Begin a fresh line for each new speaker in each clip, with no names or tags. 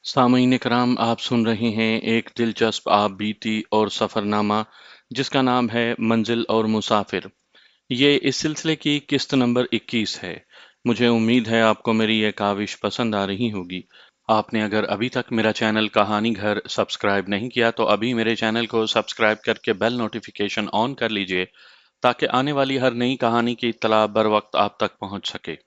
सामईन कराम, आप सुन रहे हैं एक दिलचस्प आप बीती और सफ़रनामा जिसका नाम है मंजिल और मुसाफिर। ये इस सिलसिले की किस्त नंबर 21 है। मुझे उम्मीद है आपको मेरी ये काविश पसंद आ रही होगी। आपने अगर अभी तक मेरा चैनल कहानी घर सब्सक्राइब नहीं किया तो अभी मेरे चैनल को सब्सक्राइब करके बेल नोटिफिकेशन ऑन कर लीजिए ताकि आने वाली हर नई कहानी की इत्तला बर वक्त आप तक पहुंच सके।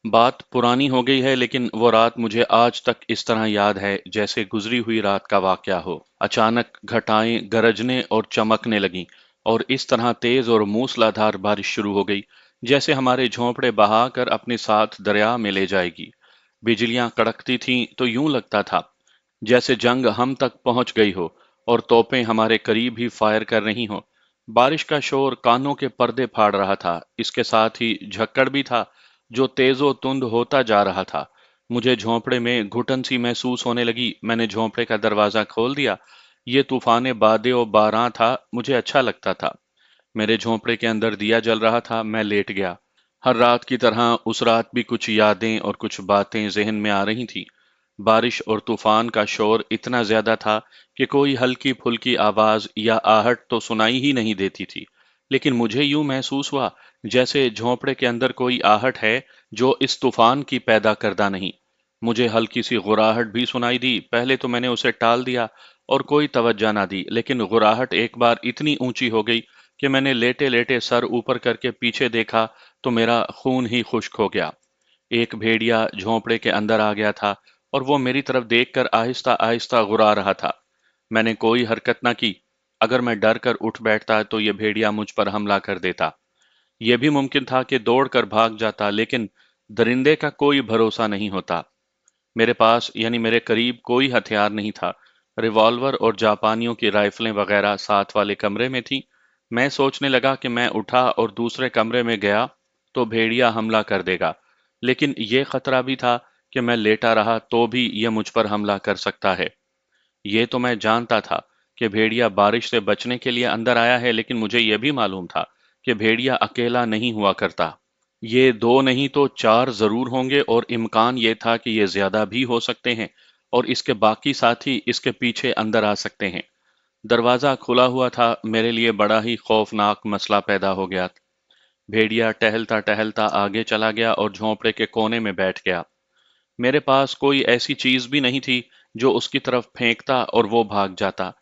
बात पुरानी हो गई है लेकिन वो रात मुझे आज तक इस तरह याद है जैसे गुजरी हुई रात का वाकया हो। अचानक घटाएं गरजने और चमकने लगीं और इस तरह तेज और मूसलाधार बारिश शुरू हो गई जैसे हमारे झोंपड़े बहाकर अपने साथ दरिया में ले जाएगी। बिजलियां कड़कती थीं तो यूं लगता था जैसे जंग हम तक पहुंच गई हो और तोपें हमारे करीब ही फायर कर रही हों। बारिश का शोर कानों के पर्दे फाड़ रहा था। इसके साथ ही झक्कड़ भी था जो तेजो तुंद होता जा रहा था। मुझे झोंपड़े में घुटन सी महसूस होने लगी। मैंने झोंपड़े का दरवाजा खोल दिया। ये तूफान बादे बारां था, मुझे अच्छा लगता था। मेरे झोंपड़े के अंदर दिया जल रहा था। मैं लेट गया। हर रात की तरह उस रात भी कुछ यादें और कुछ बातें जहन में आ रही थी। बारिश और तूफान का शोर इतना ज्यादा था कि कोई हल्की फुल्की आवाज या आहट तो सुनाई ही नहीं देती थी, लेकिन मुझे यूं महसूस हुआ जैसे झोंपड़े के अंदर कोई आहट है जो इस तूफान की पैदा करदा नहीं। मुझे हल्की सी गुराहट भी सुनाई दी। पहले तो मैंने उसे टाल दिया और कोई तवज्जो ना दी, लेकिन गुराहट एक बार इतनी ऊंची हो गई कि मैंने लेटे लेटे सर ऊपर करके पीछे देखा तो मेरा खून ही खुश्क हो गया। एक भेड़िया झोंपड़े के अंदर आ गया था और वो मेरी तरफ देखकर आहिस्ता आहिस्ता गुर्रा रहा था। मैंने कोई हरकत न की। अगर मैं डर कर उठ बैठता तो ये भेड़िया मुझ पर हमला कर देता। यह भी मुमकिन था कि दौड़कर भाग जाता, लेकिन दरिंदे का कोई भरोसा नहीं होता। मेरे पास यानी मेरे करीब कोई हथियार नहीं था। रिवॉल्वर और जापानियों की राइफलें वगैरह साथ वाले कमरे में थी। मैं सोचने लगा कि मैं उठा और दूसरे कमरे में गया तो भेड़िया हमला कर देगा, लेकिन यह खतरा भी था कि मैं लेटा रहा तो भी यह मुझ पर हमला कर सकता है। ये तो मैं जानता था कि भेड़िया बारिश से बचने के लिए अंदर आया है, लेकिन मुझे यह भी मालूम था कि भेड़िया अकेला नहीं हुआ करता। ये दो नहीं तो चार जरूर होंगे और इम्कान ये था कि ये ज्यादा भी हो सकते हैं और इसके बाकी साथी इसके पीछे अंदर आ सकते हैं। दरवाजा खुला हुआ था। मेरे लिए बड़ा ही खौफनाक मसला पैदा हो गया। भेड़िया टहलता टहलता आगे चला गया और झोंपड़े के कोने में बैठ गया। मेरे पास कोई ऐसी चीज भी नहीं थी जो उसकी तरफ फेंकता और वो भाग जाता।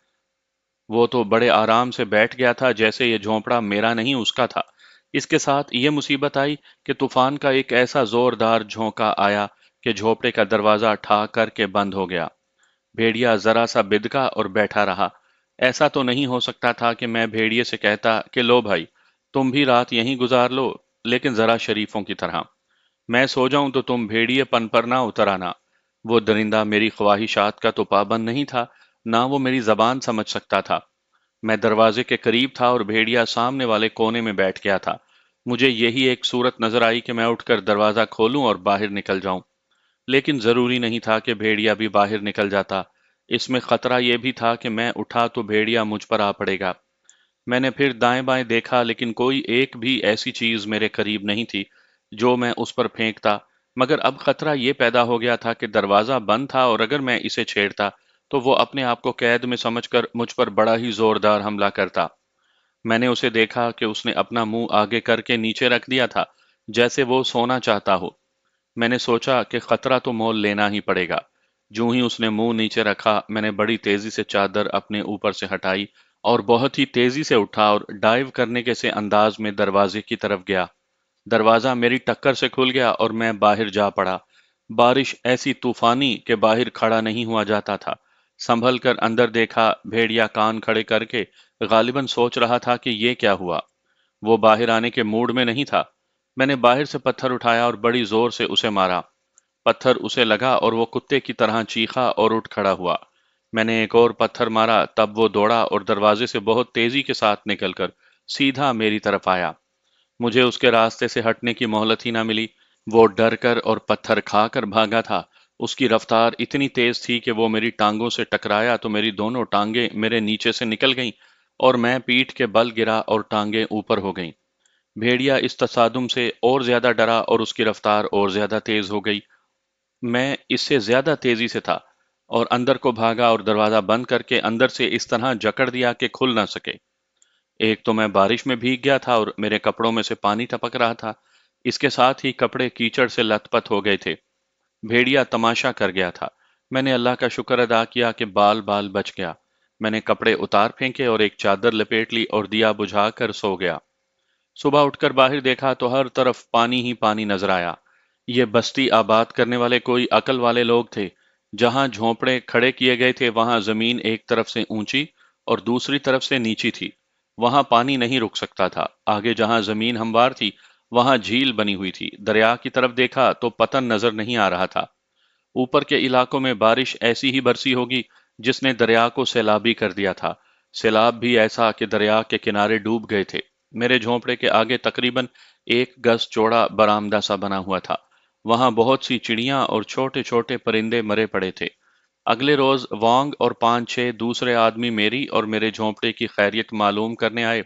वो तो बड़े आराम से बैठ गया था जैसे ये झोंपड़ा मेरा नहीं उसका था। इसके साथ ये मुसीबत आई कि तूफान का एक ऐसा जोरदार झोंका आया कि झोंपड़े का दरवाजा ठा करके बंद हो गया। भेड़िया जरा सा बिदका और बैठा रहा। ऐसा तो नहीं हो सकता था कि मैं भेड़िए से कहता कि लो भाई, तुम भी रात यहीं गुजार लो, लेकिन जरा शरीफों की तरह। मैं सो जाऊं तो तुम भेड़िए पन पर ना उतर आना। वो दरिंदा मेरी ख्वाहिशात का तो पाबंद नहीं था, ना वो मेरी जबान समझ सकता था। मैं दरवाजे के करीब था और भेड़िया सामने वाले कोने में बैठ गया था। मुझे यही एक सूरत नजर आई कि मैं उठकर दरवाजा खोलूं और बाहर निकल जाऊं, लेकिन जरूरी नहीं था कि भेड़िया भी बाहर निकल जाता। इसमें खतरा यह भी था कि मैं उठा तो भेड़िया मुझ पर आ पड़ेगा। मैंने फिर दाएं बाएं देखा, लेकिन कोई एक भी ऐसी चीज मेरे करीब नहीं थी जो मैं उस पर फेंकता। मगर अब खतरा ये पैदा हो गया था कि दरवाजा बंद था और अगर मैं इसे छेड़ता तो वो अपने आप को कैद में समझकर मुझ पर बड़ा ही जोरदार हमला करता। मैंने उसे देखा कि उसने अपना मुंह आगे करके नीचे रख दिया था, जैसे वो सोना चाहता हो। मैंने सोचा कि खतरा तो मोल लेना ही पड़ेगा। जूं ही उसने मुंह नीचे रखा, मैंने बड़ी तेजी से चादर अपने ऊपर से हटाई और बहुत ही तेजी से उठा और डाइव करने के से अंदाज में दरवाजे की तरफ गया। दरवाजा मेरी टक्कर से खुल गया और मैं बाहर जा पड़ा। बारिश ऐसी तूफानी कि बाहर खड़ा नहीं हुआ जाता था। संभल कर अंदर देखा, भेड़िया कान खड़े करके गालिबन सोच रहा था कि ये क्या हुआ। वो बाहर आने के मूड में नहीं था। मैंने बाहर से पत्थर उठाया और बड़ी जोर से उसे मारा। पत्थर उसे लगा और वो कुत्ते की तरह चीखा और उठ खड़ा हुआ। मैंने एक और पत्थर मारा, तब वो दौड़ा और दरवाजे से बहुत तेजी के साथ निकलकर सीधा मेरी तरफ आया। मुझे उसके रास्ते से हटने की मोहलत ही ना मिली। वो डर कर और पत्थर खाकर भागा था। उसकी रफ्तार इतनी तेज थी कि वो मेरी टांगों से टकराया तो मेरी दोनों टांगें मेरे नीचे से निकल गईं और मैं पीठ के बल गिरा और टांगें ऊपर हो गईं। भेड़िया इस तसादुम से और ज्यादा डरा और उसकी रफ्तार और ज्यादा तेज हो गई। मैं इससे ज्यादा तेजी से था और अंदर को भागा और दरवाजा बंद करके अंदर से इस तरह जकड़ दिया कि खुल ना सके। एक तो मैं बारिश में भीग गया था और मेरे कपड़ों में से पानी टपक रहा था। इसके साथ ही कपड़े कीचड़ से लथपथ हो गए थे। भेड़िया तमाशा कर गया था। मैंने अल्लाह का शुक्र अदा किया कि बाल बाल बच गया। मैंने कपड़े उतार फेंके और एक चादर लपेट ली और दिया बुझाकर सो गया। सुबह उठकर बाहर देखा तो हर तरफ पानी ही पानी नजर आया। ये बस्ती आबाद करने वाले कोई अकल वाले लोग थे। जहां झोंपड़े खड़े किए गए थे वहां जमीन एक तरफ से ऊंची और दूसरी तरफ से नीची थी। वहां पानी नहीं रुक सकता था। आगे जहां जमीन हमवार थी वहां झील बनी हुई थी। दरिया की तरफ देखा तो पतन नजर नहीं आ रहा था। ऊपर के इलाकों में बारिश ऐसी ही बरसी होगी जिसने दरिया को सैलाबी कर दिया था। सैलाब भी ऐसा कि दरिया के किनारे डूब गए थे। मेरे झोंपड़े के आगे तकरीबन 1 गज चौड़ा बरामदा सा बना हुआ था। वहां बहुत सी चिड़ियां और छोटे छोटे परिंदे मरे पड़े थे। अगले रोज वांग और 5-6 दूसरे आदमी मेरी और मेरे झोंपड़े की खैरियत मालूम करने आए।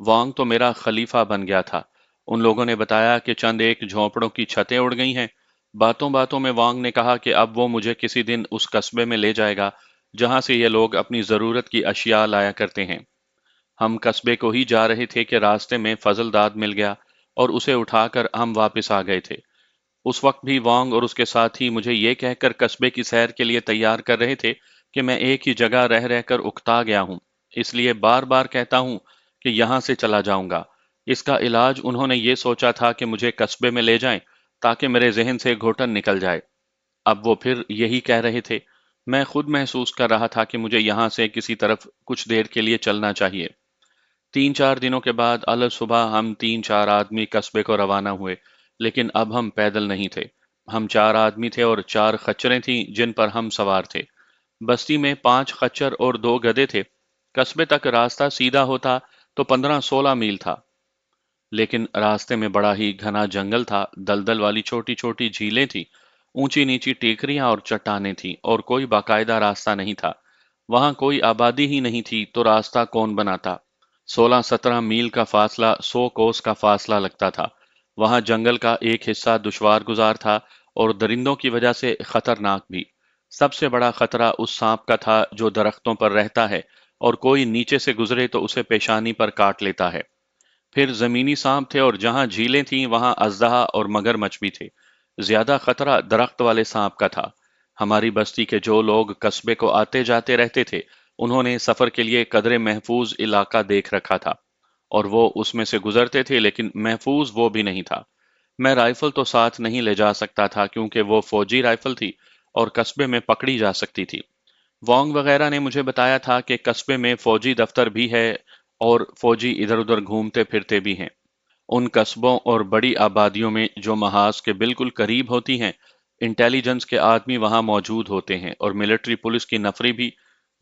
वांग तो मेरा खलीफा बन गया था। उन लोगों ने बताया कि चंद एक झोंपड़ों की छतें उड़ गई हैं। बातों बातों में वांग ने कहा कि अब वो मुझे किसी दिन उस कस्बे में ले जाएगा जहां से ये लोग अपनी जरूरत की अशिया लाया करते हैं। हम कस्बे को ही जा रहे थे कि रास्ते में फजलदाद मिल गया और उसे उठाकर हम वापस आ गए थे। उस वक्त भी वांग और उसके साथी मुझे ये कहकर कस्बे की सैर के लिए तैयार कर रहे थे कि मैं एक ही जगह रह रहकर उकता गया हूं, इसलिए बार बार कहता हूं कि यहां से चला जाऊंगा। इसका इलाज उन्होंने ये सोचा था कि मुझे कस्बे में ले जाएं ताकि मेरे जहन से घुटन निकल जाए। अब वो फिर यही कह रहे थे। मैं खुद महसूस कर रहा था कि मुझे यहां से किसी तरफ कुछ देर के लिए चलना चाहिए। 3-4 दिनों के बाद अलग सुबह हम 3-4 आदमी कस्बे को रवाना हुए, लेकिन अब हम पैदल नहीं थे। हम 4 आदमी थे और 4 खच्चरें थीं जिन पर हम सवार थे। बस्ती में 5 खच्चर और 2 गधे थे। कस्बे तक रास्ता सीधा होता तो 15-16 मील था, लेकिन रास्ते में बड़ा ही घना जंगल था। दलदल वाली छोटी छोटी झीलें थी, ऊंची नीची टेकरियां और चट्टानें थीं और कोई बाकायदा रास्ता नहीं था। वहां कोई आबादी ही नहीं थी तो रास्ता कौन बनाता। 16-17 मील का फासला 100 कोस का फासला लगता था। वहां जंगल का एक हिस्सा दुश्वार गुजार था और दरिंदों की वजह से खतरनाक भी। सबसे बड़ा खतरा उस सांप का था जो दरख्तों पर रहता है और कोई नीचे से गुजरे तो उसे पेशानी पर काट लेता है। फिर जमीनी सांप थे और जहां झीलें थीं वहां अजदहा और मगरमच्छ भी थे। ज्यादा खतरा दरख्त वाले सांप का था। हमारी बस्ती के जो लोग कस्बे को आते जाते रहते थे उन्होंने सफर के लिए कदरे महफूज इलाका देख रखा था और वो उसमें से गुजरते थे, लेकिन महफूज वो भी नहीं था। मैं राइफल तो साथ नहीं ले जा सकता था क्योंकि वो फौजी राइफल थी और कस्बे में पकड़ी जा सकती थी। वोंग वगैरह ने मुझे बताया था कि कस्बे में फौजी दफ्तर भी है और फौजी इधर उधर घूमते फिरते भी हैं। उन कस्बों और बड़ी आबादियों में जो महाज के बिल्कुल करीब होती हैं, इंटेलिजेंस के आदमी वहां मौजूद होते हैं और मिलिट्री पुलिस की नफरी भी।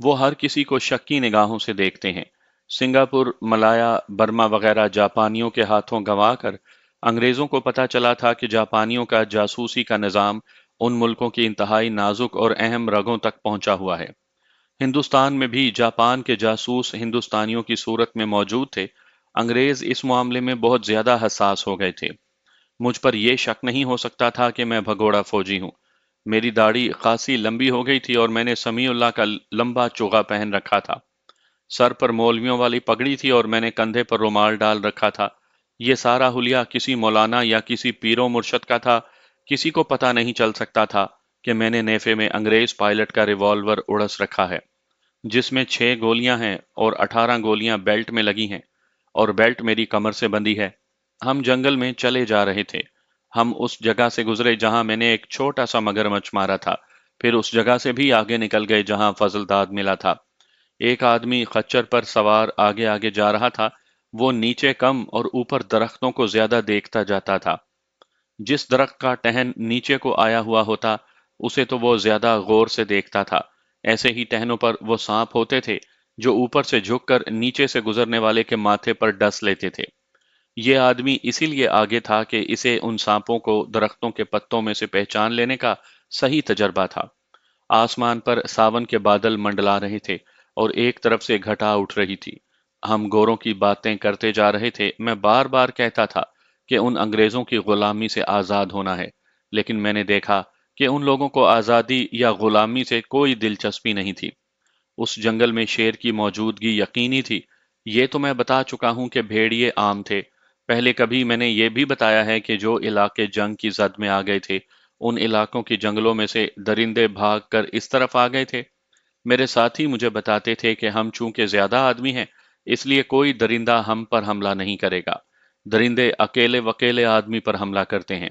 वो हर किसी को शक्की निगाहों से देखते हैं। सिंगापुर, मलाया, बर्मा वगैरह जापानियों के हाथों गंवा कर अंग्रेजों को पता चला था कि जापानियों का जासूसी का निज़ाम उन मुल्कों की इंतहाई नाजुक और अहम रगों तक पहुंचा हुआ है। हिंदुस्तान में भी जापान के जासूस हिंदुस्तानियों की सूरत में मौजूद थे। अंग्रेज इस मामले में बहुत ज्यादा हसास हो गए थे। मुझ पर यह शक नहीं हो सकता था कि मैं भगोड़ा फौजी हूँ। मेरी दाढ़ी खासी लंबी हो गई थी और मैंने समीउल्लाह का लंबा चोगा पहन रखा था। सर पर मौलवियों वाली पगड़ी थी और मैंने कंधे पर रुमाल डाल रखा था। ये सारा हुलिया किसी मौलाना या किसी पीरो मुर्शद का था। किसी को पता नहीं चल सकता था कि मैंने नेफे में अंग्रेज पायलट का रिवॉल्वर उड़स रखा है जिसमें 6 गोलियां हैं और 18 गोलियां बेल्ट में लगी हैं और बेल्ट मेरी कमर से बंधी है। हम जंगल में चले जा रहे थे। हम उस जगह से गुजरे जहां मैंने एक छोटा सा मगरमच्छ मारा था। फिर उस जगह से भी आगे निकल गए जहां फजलदाद मिला था। एक आदमी खच्चर पर सवार आगे आगे जा रहा था। वो नीचे कम और ऊपर दरख्तों को ज्यादा देखता जाता था। जिस दरख्त का टहन नीचे को आया हुआ होता उसे तो वो ज्यादा गौर से देखता था। ऐसे ही टहनों पर वो सांप होते थे जो ऊपर से झुककर नीचे से गुजरने वाले के माथे पर डस लेते थे। ये आदमी इसीलिए आगे था कि इसे उन सांपों को दरख्तों के पत्तों में से पहचान लेने का सही तजर्बा था। आसमान पर सावन के बादल मंडला रहे थे और एक तरफ से घटा उठ रही थी। हम गोरों की बातें करते जा रहे थे। मैं बार बार कहता था कि उन अंग्रेजों की गुलामी से आजाद होना है, लेकिन मैंने देखा کہ ان लोगों को आज़ादी या गुलामी से कोई दिलचस्पी नहीं थी। उस जंगल में शेर की मौजूदगी यकीनी थी। ये तो मैं बता चुका हूं कि भेड़िए आम थे। पहले कभी मैंने ये भी बताया है कि जो इलाके जंग की जद में आ गए थे, उन इलाकों के जंगलों में से दरिंदे भाग कर इस तरफ आ गए थे। मेरे साथी मुझे बताते थे कि हम चूंकि ज्यादा आदमी हैं, इसलिए कोई दरिंदा हम पर हमला नहीं करेगा। दरिंदे अकेले वकेले आदमी पर हमला करते हैं।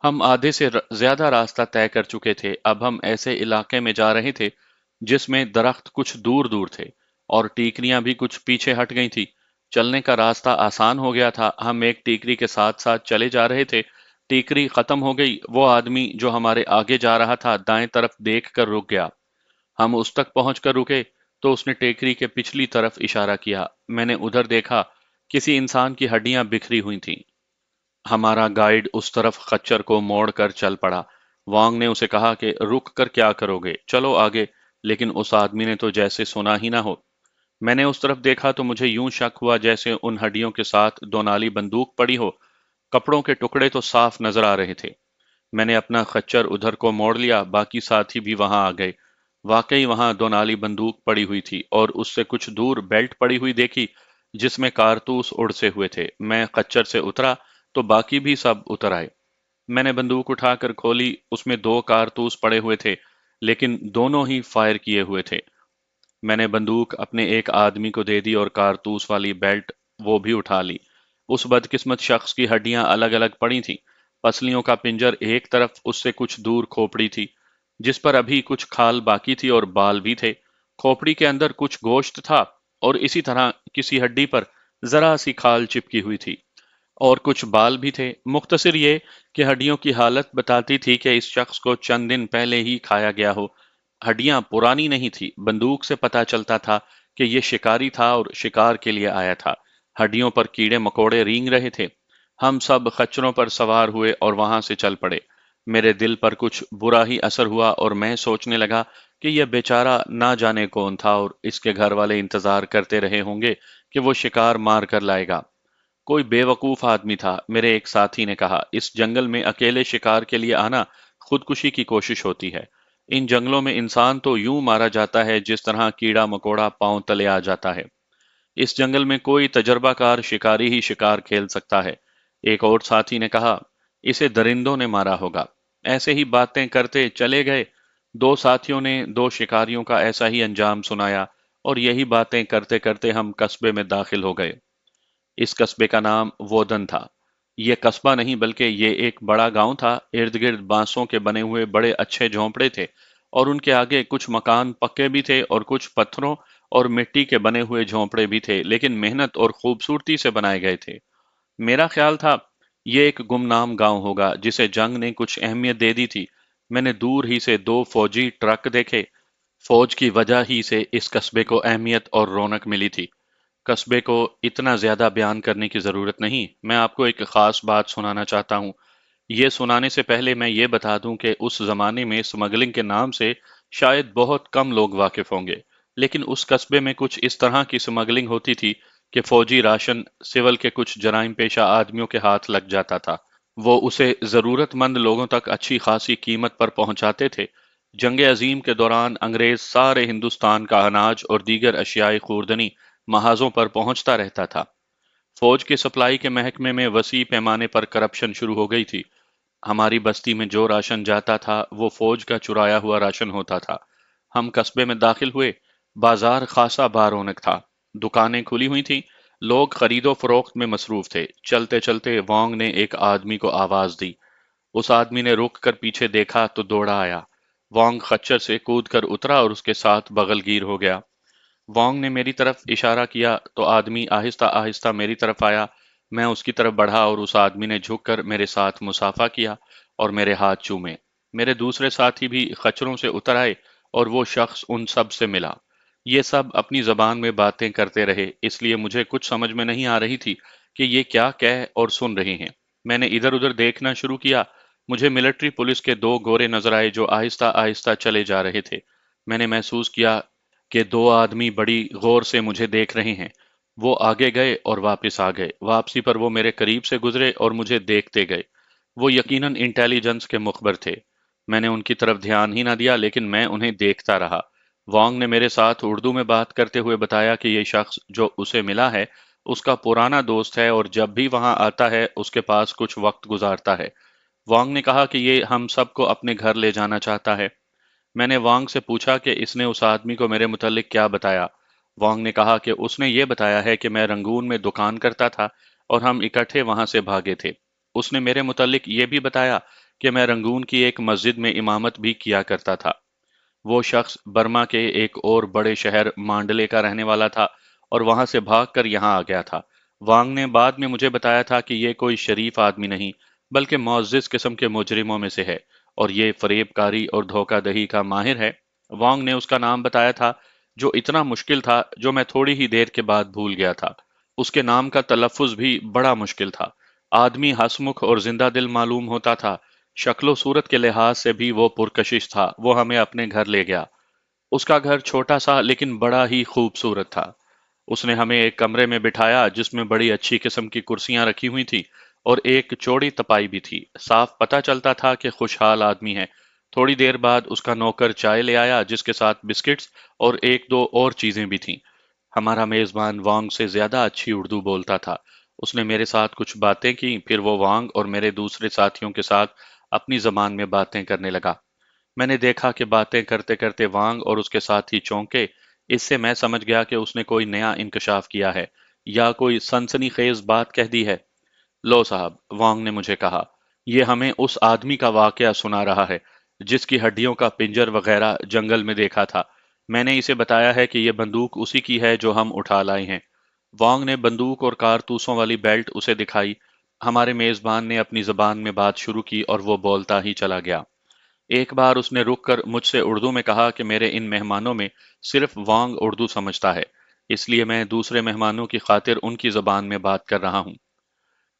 हम आधे से ज्यादा रास्ता तय कर चुके थे। अब हम ऐसे इलाके में जा रहे थे जिसमें दरख्त कुछ दूर दूर थे और टीकरियां भी कुछ पीछे हट गई थी। चलने का रास्ता आसान हो गया था। हम एक टीकरी के साथ साथ चले जा रहे थे। टीकरी खत्म हो गई। वो आदमी जो हमारे आगे जा रहा था दाएं तरफ देख कर रुक गया। हम उस तक पहुंच कर रुके तो उसने टेकरी के पिछली तरफ इशारा किया। मैंने उधर देखा। किसी इंसान की हड्डियां बिखरी हुई थीं। हमारा गाइड उस तरफ खच्चर को मोड़ कर चल पड़ा। वांग ने उसे कहा कि रुक कर क्या करोगे, चलो आगे। लेकिन उस आदमी ने तो जैसे सुना ही ना हो। मैंने उस तरफ देखा तो मुझे यूं शक हुआ जैसे उन हड्डियों के साथ दोनाली बंदूक पड़ी हो। कपड़ों के टुकड़े तो साफ नजर आ रहे थे। मैंने अपना खच्चर उधर को मोड़ लिया। बाकी साथी भी वहां आ गए। वाकई वहां दोनाली बंदूक पड़ी हुई थी और उससे कुछ दूर बेल्ट पड़ी हुई देखी जिसमें कारतूस उड़ से हुए थे। मैं खच्चर से उतरा तो बाकी भी सब उतर आए। मैंने बंदूक उठाकर खोली। उसमें दो कारतूस पड़े हुए थे, लेकिन दोनों ही फायर किए हुए थे। मैंने बंदूक अपने एक आदमी को दे दी और कारतूस वाली बेल्ट वो भी उठा ली। उस बदकिस्मत शख्स की हड्डियां अलग अलग पड़ी थीं। पसलियों का पिंजर एक तरफ, उससे कुछ दूर खोपड़ी थी जिस पर अभी कुछ खाल बाकी थी और बाल भी थे। खोपड़ी के अंदर कुछ गोश्त था और इसी तरह किसी हड्डी पर जरा सी खाल चिपकी हुई थी और कुछ बाल भी थे। मुख्तसर ये कि हड्डियों की हालत बताती थी कि इस शख्स को चंद दिन पहले ही खाया गया हो। हड्डियां पुरानी नहीं थी। बंदूक से पता चलता था कि ये शिकारी था और शिकार के लिए आया था। हड्डियों पर कीड़े मकोड़े रेंग रहे थे। हम सब खच्चरों पर सवार हुए और वहां से चल पड़े। मेरे दिल पर कुछ बुरा ही असर हुआ और मैं सोचने लगा कि यह बेचारा ना जाने कौन था और इसके घर वाले इंतजार करते रहे होंगे कि वो शिकार मार कर लाएगा। कोई बेवकूफ आदमी था, मेरे एक साथी ने कहा। इस जंगल में अकेले शिकार के लिए आना खुदकुशी की कोशिश होती है। इन जंगलों में इंसान तो यूं मारा जाता है जिस तरह कीड़ा मकोड़ा पांव तले आ जाता है। इस जंगल में कोई तजर्बाकार शिकारी ही शिकार खेल सकता है। एक और साथी ने कहा, इसे दरिंदों ने मारा होगा। ऐसे ही बातें करते चले गए। दो साथियों ने दो शिकारियों का ऐसा ही अंजाम सुनाया और यही बातें करते करते हम कस्बे में दाखिल हो गए। इस कस्बे का नाम वोदन था। ये कस्बा नहीं बल्कि ये एक बड़ा गांव था। इर्द गिर्द बांसों के बने हुए बड़े अच्छे झोंपड़े थे और उनके आगे कुछ मकान पक्के भी थे और कुछ पत्थरों और मिट्टी के बने हुए झोंपड़े भी थे, लेकिन मेहनत और खूबसूरती से बनाए गए थे। मेरा ख्याल था ये एक गुमनाम गांव होगा जिसे जंग ने कुछ अहमियत दे दी थी। मैंने दूर ही से दो फौजी ट्रक देखे। फौज की वजह ही से इस कस्बे को अहमियत और रौनक मिली थी। कस्बे को इतना ज्यादा बयान करने की जरूरत नहीं। मैं आपको एक खास बात सुनाना चाहता हूँ। ये सुनाने से पहले मैं ये बता दूं कि उस जमाने में स्मगलिंग के नाम से शायद बहुत कम लोग वाकिफ होंगे, लेकिन उस कस्बे में कुछ इस तरह की स्मगलिंग होती थी कि फौजी राशन सिविल के कुछ जराइम पेशा आदमियों के हाथ लग जाता था। वो उसे जरूरतमंद लोगों तक अच्छी खासी कीमत पर पहुंचाते थे। जंग अजीम के दौरान अंग्रेज सारे हिंदुस्तान का अनाज और दीगर अशियाई खूरदनी महाजों पर पहुंचता रहता था। फौज की सप्लाई के महकमे में वसी पैमाने पर करप्शन शुरू हो गई थी। हमारी बस्ती में जो राशन जाता था वो फौज का चुराया हुआ राशन होता था। हम कस्बे में दाखिल हुए। बाजार खासा बारौनक था। दुकानें खुली हुई थीं। लोग खरीदो फरोख्त में मसरूफ थे। चलते चलते वांग ने एक आदमी को आवाज दी। उस आदमी ने रुक कर पीछे देखा तो दौड़ा आया। वांग खच्चर से कूद कर उतरा और उसके साथ बगलगीर हो गया। वांग ने मेरी तरफ इशारा किया तो आदमी आहिस्ता आहिस्ता मेरी तरफ आया। मैं उसकी तरफ बढ़ा और उस आदमी ने झुककर मेरे साथ मुसाफा किया और मेरे हाथ चूमे। मेरे दूसरे साथी भी खच्चरों से उतर आए और वो शख्स उन सब से मिला। ये सब अपनी जबान में बातें करते रहे, इसलिए मुझे कुछ समझ में नहीं आ रही थी कि ये क्या कह और सुन रहे हैं। मैंने इधर उधर देखना शुरू किया। मुझे मिलिट्री पुलिस के दो गोरे नजर आए जो आहिस्ता आहिस्ता चले जा रहे थे। मैंने महसूस किया कि दो आदमी बड़ी गौर से मुझे देख रहे हैं। वो आगे गए और वापस आ गए। वापसी पर वो मेरे करीब से गुजरे और मुझे देखते गए। वो यकीनन इंटेलिजेंस के मुखबर थे। मैंने उनकी तरफ ध्यान ही ना दिया, लेकिन मैं उन्हें देखता रहा। वांग ने मेरे साथ उर्दू में बात करते हुए बताया कि ये शख्स जो उसे मिला है उसका पुराना दोस्त है और जब भी वहां आता है उसके पास कुछ वक्त गुजारता है। वांग ने कहा कि ये हम सबको अपने घर ले जाना चाहता है। मैंने वांग से पूछा कि इसने उस आदमी को मेरे मुतालिक क्या बताया। वांग ने कहा कि उसने ये बताया है कि मैं रंगून में दुकान करता था और हम इकट्ठे वहां से भागे थे। उसने मेरे मुतालिक ये भी बताया कि मैं रंगून की एक मस्जिद में इमामत भी किया करता था। वो शख्स बर्मा के एक और बड़े शहर मांडले का रहने वाला था और वहां से भागकर यहाँ आ गया था। वांग ने बाद में मुझे बताया था कि ये कोई शरीफ आदमी नहीं, बल्कि मुअज्जिज किस्म के मुजरिमों में से है और ये फरेबकारी और धोखाधड़ी का माहिर है। वांग ने उसका नाम बताया था, जो इतना मुश्किल था जो मैं थोड़ी ही देर के बाद भूल गया था। उसके नाम का तलफ़ुज़ भी बड़ा मुश्किल था। आदमी हंसमुख और जिंदा दिल मालूम होता था। शक्लो सूरत के लिहाज से भी वो पुरकशिश था। वो हमें अपने घर ले गया। उसका घर छोटा सा लेकिन बड़ा ही खूबसूरत था। उसने हमें एक कमरे में बिठाया जिसमें बड़ी अच्छी किस्म की कुर्सियां रखी हुई थी और एक चौड़ी तपाई भी थी। साफ पता चलता था कि खुशहाल आदमी है। थोड़ी देर बाद उसका नौकर चाय ले आया जिसके साथ बिस्किट्स और एक दो और चीजें भी थीं। हमारा मेजबान वांग से ज्यादा अच्छी उर्दू बोलता था। उसने मेरे साथ कुछ बातें की, फिर वो वांग और मेरे दूसरे साथियों के साथ अपनी जबान में बातें करने लगा। मैंने देखा कि बातें करते करते वांग और उसके साथी चौंके। इससे मैं समझ गया कि उसने कोई नया इंकशाफ किया है या कोई सनसनीखेज बात कह दी है। लो साहब, वांग ने मुझे कहा, ये हमें उस आदमी का वाकया सुना रहा है जिसकी हड्डियों का पिंजर वगैरह जंगल में देखा था। मैंने इसे बताया है कि यह बंदूक उसी की है जो हम उठा लाए हैं। वांग ने बंदूक और कारतूसों वाली बेल्ट उसे दिखाई। हमारे मेजबान ने अपनी जबान में बात शुरू की और वो बोलता ही चला गया। एक बार उसने रुककर मुझसे उर्दू में कहा कि मेरे इन मेहमानों में सिर्फ वांग उर्दू समझता है, इसलिए मैं दूसरे मेहमानों की खातिर उनकी जबान में बात कर रहा हूँ।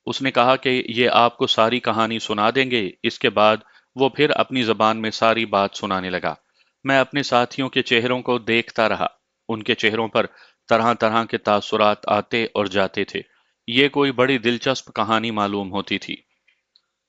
उसने कहा कि ये आपको सारी कहानी सुना देंगे। इसके बाद वो फिर अपनी जबान में सारी बात सुनाने लगा। मैं अपने साथियों के चेहरों को देखता रहा। उनके चेहरों पर तरह तरह के तासुरात आते और जाते थे। ये कोई बड़ी दिलचस्प कहानी मालूम होती थी।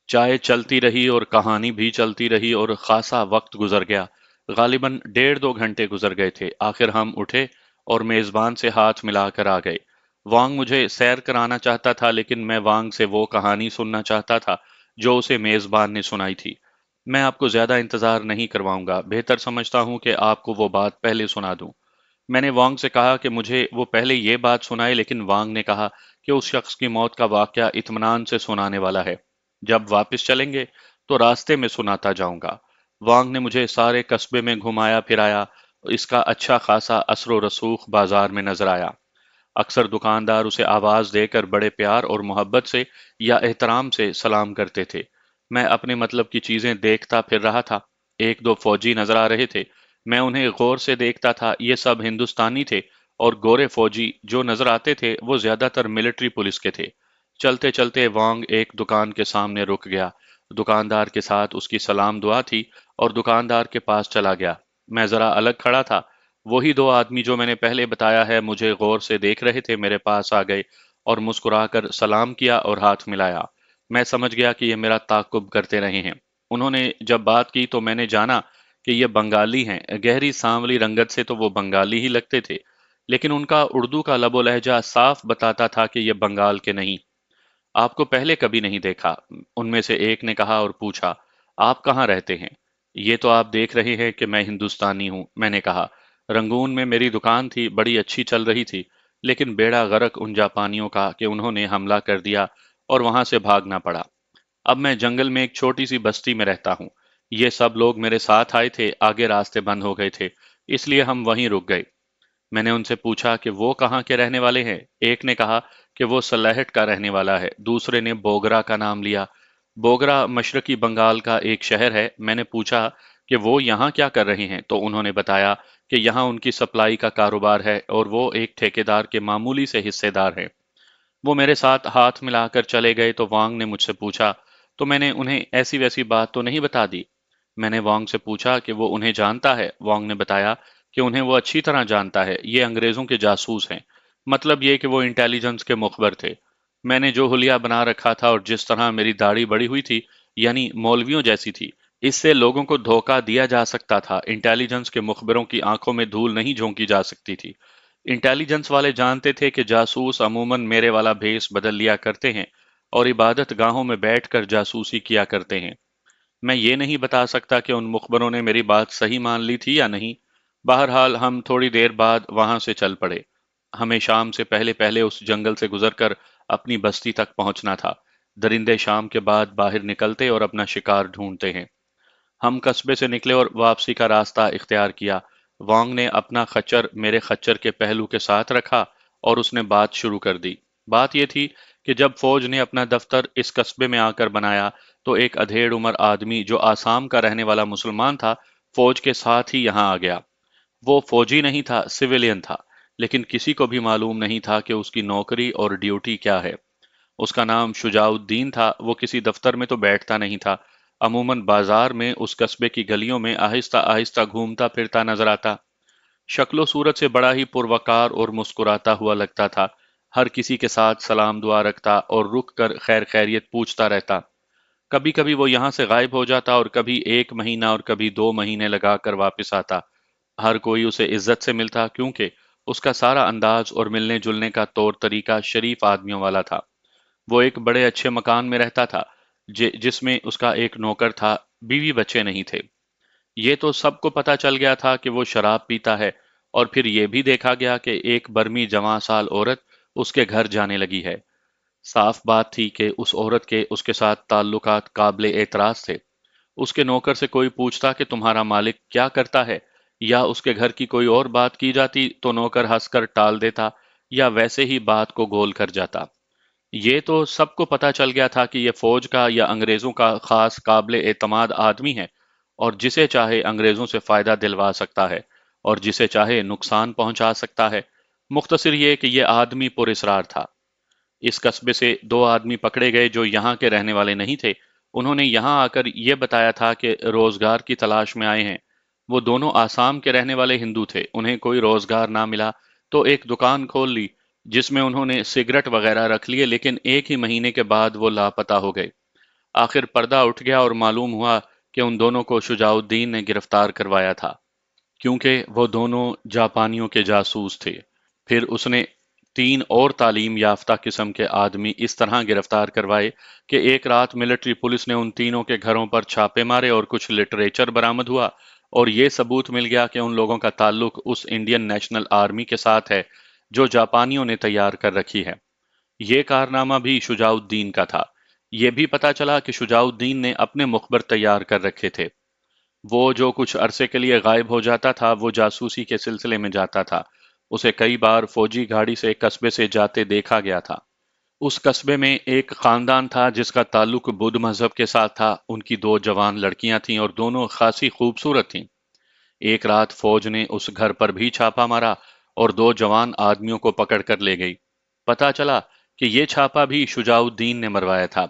चाय चलती रही और कहानी भी चलती रही और खासा वक्त गुजर गया। गालिबन 1.5-2 घंटे गुजर गए थे। आखिर हम उठे और मेजबान से हाथ मिलाकर आ गए। वांग मुझे सैर कराना चाहता था, लेकिन मैं वांग से वो कहानी सुनना चाहता था जो उसे मेजबान ने सुनाई थी। मैं आपको ज्यादा इंतजार नहीं करवाऊंगा। बेहतर समझता हूं कि आपको वो बात पहले सुना दूं। मैंने वांग से कहा कि मुझे वो पहले ये बात सुनाए, लेकिन वांग ने कहा कि उस शख्स की मौत का वाकया इत्मीनान से सुनाने वाला है। जब वापस चलेंगे तो रास्ते में सुनाता जाऊंगा। वांग ने मुझे सारे कस्बे में घुमाया फिराया। इसका अच्छा खासा असर रसूख बाजार में नजर आया। अक्सर दुकानदार उसे आवाज देकर बड़े प्यार और मोहब्बत से या एहतराम से सलाम करते थे। मैं अपने मतलब की चीजें देखता फिर रहा था। एक दो फौजी नजर आ रहे थे। मैं उन्हें गौर से देखता था। ये सब हिंदुस्तानी थे और गोरे फौजी जो नजर आते थे वो ज्यादातर मिलिट्री पुलिस के थे। चलते चलते वांग एक दुकान के सामने रुक गया। दुकानदार के साथ उसकी सलाम दुआ थी और दुकानदार के पास चला गया। मैं जरा अलग खड़ा था। वही दो आदमी जो मैंने पहले बताया है मुझे गौर से देख रहे थे, मेरे पास आ गए और मुस्कुराकर सलाम किया और हाथ मिलाया। मैं समझ गया कि ये मेरा ताक़ुब करते रहे हैं। उन्होंने जब बात की तो मैंने जाना कि ये बंगाली हैं। गहरी सांवली रंगत से तो वो बंगाली ही लगते थे, लेकिन उनका उर्दू का लबो लहजा साफ बताता था कि ये बंगाल के नहीं। आपको पहले कभी नहीं देखा, उनमें से एक ने कहा और पूछा, आप कहाँ रहते हैं? ये तो आप देख रहे हैं कि मैं हिंदुस्तानी हूँ, मैंने कहा। रंगून में मेरी दुकान थी, बड़ी अच्छी चल रही थी, लेकिन बेड़ा गर्क उन जापानियों का कि उन्होंने हमला कर दिया और वहां से भागना पड़ा। अब मैं जंगल में एक छोटी सी बस्ती में रहता हूँ। ये सब लोग मेरे साथ आए थे, आगे रास्ते बंद हो गए थे, इसलिए हम वहीं रुक गए। मैंने उनसे पूछा कि वो कहाँ के रहने वाले हैं। एक ने कहा कि वो सलेहट का रहने वाला है। दूसरे ने बोगरा का नाम लिया। बोगरा मशरकी बंगाल का एक शहर है। मैंने पूछा कि वो यहाँ क्या कर रहे हैं, तो उन्होंने बताया कि यहाँ उनकी सप्लाई का कारोबार है और वो एक ठेकेदार के मामूली से हिस्सेदार हैं। वो मेरे साथ हाथ मिलाकर चले गए तो वांग ने मुझसे पूछा, तो मैंने उन्हें ऐसी वैसी बात तो नहीं बता दी। मैंने वांग से पूछा कि वो उन्हें जानता है। वांग ने बताया कि उन्हें वो अच्छी तरह जानता है। ये अंग्रेजों के जासूस हैं। मतलब ये कि वो इंटेलिजेंस के मुखबर थे। मैंने जो हुलिया बना रखा था और जिस तरह मेरी दाढ़ी बड़ी हुई थी, यानी मौलवियों जैसी थी, इससे लोगों को धोखा दिया जा सकता था। इंटेलिजेंस के मुखबिरों की आंखों में धूल नहीं झोंकी जा सकती थी। इंटेलिजेंस वाले जानते थे कि जासूस अमूमन मेरे वाला भेष बदल लिया करते हैं और इबादत गाहों में बैठकर जासूसी किया करते हैं। मैं ये नहीं बता सकता कि उन मुखबरों ने मेरी बात सही मान ली थी या नहीं। बहरहाल हम थोड़ी देर बाद वहां से चल पड़े। हमें शाम से पहले पहले उस जंगल से गुजरकर अपनी बस्ती तक पहुंचना था। दरिंदे शाम के बाद बाहर निकलते और अपना शिकार ढूंढते हैं। हम कस्बे से निकले और वापसी का रास्ता इख्तियार किया। वांग ने अपना खच्चर मेरे खच्चर के पहलू के साथ रखा और उसने बात शुरू कर दी। बात यह थी कि जब फौज ने अपना दफ्तर इस कस्बे में आकर बनाया तो एक अधेड़ उम्र आदमी जो आसाम का रहने वाला मुसलमान था, फौज के साथ ही यहाँ आ गया। वो फौजी नहीं था, सिविलियन था, लेकिन किसी को भी मालूम नहीं था कि उसकी नौकरी और ड्यूटी क्या है। उसका नाम शुजाउद्दीन था। वो किसी दफ्तर में तो बैठता नहीं था, अमूमन बाजार में उस कस्बे की गलियों में आहिस्ता आहिस्ता घूमता फिरता नजर आता। शक्लो सूरत से बड़ा ही पुरवकार और मुस्कुराता हुआ लगता था। हर किसी के साथ सलाम दुआ रखता और रुक कर खैर खैरियत पूछता रहता। कभी कभी वो यहाँ से गायब हो जाता और कभी 1 महीना और कभी 2 महीने लगा कर वापिस आता। हर कोई उसे इज्जत से मिलता क्योंकि उसका सारा अंदाज और मिलने जुलने का तौर तरीका शरीफ आदमियों वाला था। वो एक बड़े अच्छे मकान में रहता था जिसमें उसका एक नौकर था। बीवी बच्चे नहीं थे। ये तो सबको पता चल गया था कि वो शराब पीता है, और फिर ये भी देखा गया कि एक बर्मी जवां साल औरत उसके घर जाने लगी है। साफ बात थी कि उस औरत के उसके साथ ताल्लुकात काबिले एतराज थे। उसके नौकर से कोई पूछता कि तुम्हारा मालिक क्या करता है, या उसके घर की कोई और बात की जाती तो नौकर हंसकर टाल देता या वैसे ही बात को गोल कर जाता। ये तो सबको पता चल गया था कि ये फौज का या अंग्रेजों का खास काबिले एतमाद आदमी है, और जिसे चाहे अंग्रेजों से फायदा दिलवा सकता है और जिसे चाहे नुकसान पहुंचा सकता है। मुख्तसर ये कि ये आदमी पुरस्रार था। इस कस्बे से 2 आदमी पकड़े गए जो यहाँ के रहने वाले नहीं थे। उन्होंने यहाँ आकर ये बताया था कि रोजगार की तलाश में आए हैं। वो दोनों आसाम के रहने वाले हिंदू थे। उन्हें कोई रोजगार ना मिला तो एक दुकान खोल ली जिसमें उन्होंने सिगरेट वगैरह रख लिए, लेकिन 1 ही महीने के बाद वो लापता हो गए। आखिर पर्दा उठ गया और मालूम हुआ कि उन दोनों को शुजाउद्दीन ने गिरफ्तार करवाया था, क्योंकि वो दोनों जापानियों के जासूस थे। फिर उसने 3 और तालीम याफ्ता किस्म के आदमी इस तरह गिरफ्तार करवाए कि एक रात मिलिट्री पुलिस ने उन तीनों के घरों पर छापे मारे और कुछ लिटरेचर बरामद हुआ, और ये सबूत मिल गया कि उन लोगों का ताल्लुक उस इंडियन नेशनल आर्मी के साथ है जो जापानियों ने तैयार कर रखी है। ये कारनामा भी शुजाउद्दीन का था। ये भी पता चला कि शुजाउद्दीन ने अपने मुखबर तैयार कर रखे थे। वो जो कुछ अरसे के लिए गायब हो जाता था वो जासूसी के सिलसिले में जाता था। उसे कई बार फौजी गाड़ी से कस्बे से जाते देखा गया था। उस कस्बे में एक खानदान था जिसका ताल्लुक बुद्ध मजहब के साथ था। उनकी 2 जवान लड़कियां थीं और दोनों खासी खूबसूरत थीं। एक रात फौज ने उस घर पर भी छापा मारा और 2 जवान आदमियों को पकड़ कर ले गई। पता चला कि ये छापा भी शुजाउद्दीन ने मरवाया था।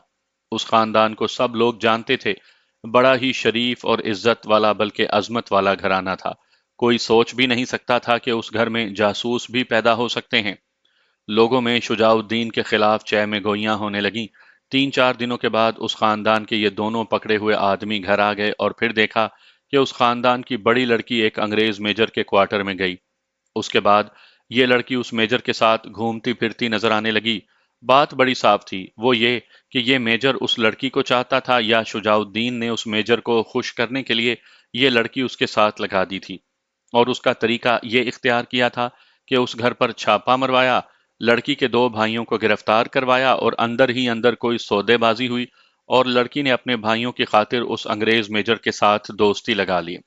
उस खानदान को सब लोग जानते थे। बड़ा ही शरीफ और इज्जत वाला बल्कि अजमत वाला घराना था। कोई सोच भी नहीं सकता था कि उस घर में जासूस भी पैदा हो सकते हैं। लोगों में शुजाउद्दीन के खिलाफ चह में गोइयां होने लगीं। 3-4 दिनों के बाद उस खानदान के ये दोनों पकड़े हुए आदमी घर आ गए और फिर देखा कि उस खानदान की बड़ी लड़की एक अंग्रेज मेजर के क्वार्टर में गई। उसके बाद ये लड़की उस मेजर के साथ घूमती फिरती नजर आने लगी। बात बड़ी साफ थी, वो ये कि ये मेजर उस लड़की को चाहता था या शुजाउद्दीन ने उस मेजर को खुश करने के लिए ये लड़की उसके साथ लगा दी थी। और उसका तरीका ये इख्तियार किया था कि उस घर पर छापा मरवाया, लड़की के 2 भाइयों को गिरफ्तार करवाया और अंदर ही अंदर कोई सौदेबाजी हुई और लड़की ने अपने भाइयों की खातिर उस अंग्रेज मेजर के साथ दोस्ती लगा ली।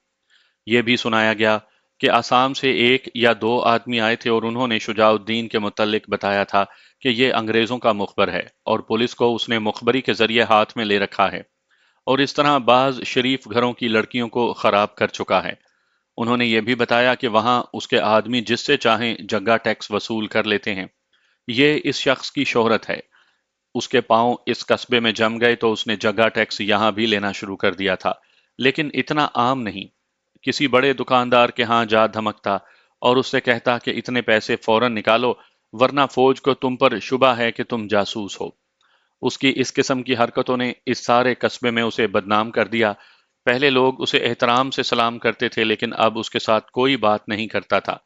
ये भी सुनाया गया कि आसाम से 1 या 2 आदमी आए थे और उन्होंने शुजाउद्दीन के मुतल्लिक बताया था कि ये अंग्रेजों का मुखबर है और पुलिस को उसने मुखबरी के जरिए हाथ में ले रखा है, और इस तरह बाज शरीफ घरों की लड़कियों को खराब कर चुका है। उन्होंने ये भी बताया कि वहां उसके आदमी जिससे चाहें जग्गा टैक्स वसूल कर लेते हैं। ये इस शख्स की शोहरत है। उसके पांव इस कस्बे में जम गए तो उसने जगह टैक्स यहां भी लेना शुरू कर दिया था, लेकिन इतना आम नहीं। किसी बड़े दुकानदार के यहाँ जा धमकता और उससे कहता कि इतने पैसे फौरन निकालो, वरना फौज को तुम पर शुबा है कि तुम जासूस हो। उसकी इस किस्म की हरकतों ने इस सारे कस्बे में उसे बदनाम कर दिया। پہلے لوگ اسے احترام سے سلام کرتے تھے لیکن اب اس کے ساتھ کوئی بات نہیں کرتا تھا۔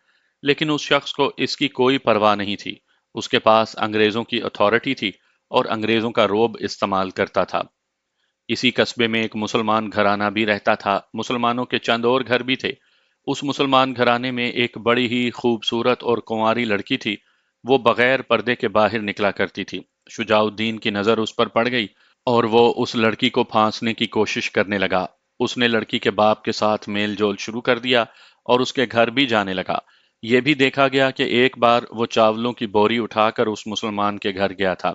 لیکن اس شخص کو اس کی کوئی پرواہ نہیں تھی۔ اس کے پاس انگریزوں کی اتھارٹی تھی اور انگریزوں کا روب استعمال کرتا تھا۔ اسی قصبے میں ایک مسلمان گھرانہ بھی رہتا تھا۔ مسلمانوں کے چند اور گھر بھی تھے۔ اس مسلمان گھرانے میں ایک بڑی ہی خوبصورت اور کنواری لڑکی تھی۔ وہ بغیر پردے کے باہر نکلا کرتی تھی۔ شجاع الدین کی نظر اس پر پڑ گئی اور وہ اس لڑکی کو پھانسنے کی کوشش کرنے لگا۔ اس نے لڑکی کے باپ کے ساتھ میل جول شروع کر دیا اور اس کے گھر بھی جانے لگا۔ یہ بھی دیکھا گیا کہ ایک بار وہ چاولوں کی بوری اٹھا کر اس مسلمان کے گھر گیا تھا۔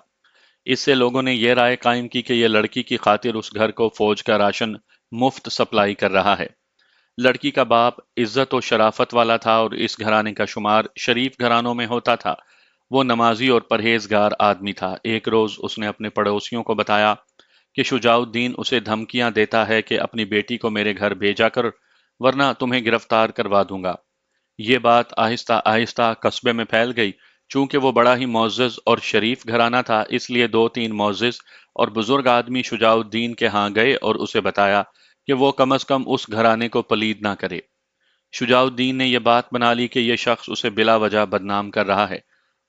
اس سے لوگوں نے یہ رائے قائم کی کہ یہ لڑکی کی خاطر اس گھر کو فوج کا راشن مفت سپلائی کر رہا ہے۔ لڑکی کا باپ عزت و شرافت والا تھا اور اس گھرانے کا شمار شریف گھرانوں میں ہوتا تھا۔ وہ نمازی اور پرہیزگار آدمی تھا۔ ایک روز اس نے اپنے پڑوسیوں کو بتایا کہ شجاع الدین اسے دھمکیاں دیتا ہے کہ اپنی بیٹی کو میرے گھر بھیجا کر ورنہ تمہیں گرفتار کروا دوں گا۔ یہ بات آہستہ آہستہ قصبے میں پھیل گئی۔ چونکہ وہ بڑا ہی معزز اور شریف گھرانہ تھا، اس لیے دو تین معزز اور بزرگ آدمی شجاع الدین کے ہاں گئے اور اسے بتایا کہ وہ کم از کم اس گھرانے کو پلید نہ کرے۔ شجاع الدین نے یہ بات بنا لی کہ یہ شخص اسے بلا وجہ بدنام کر رہا ہے۔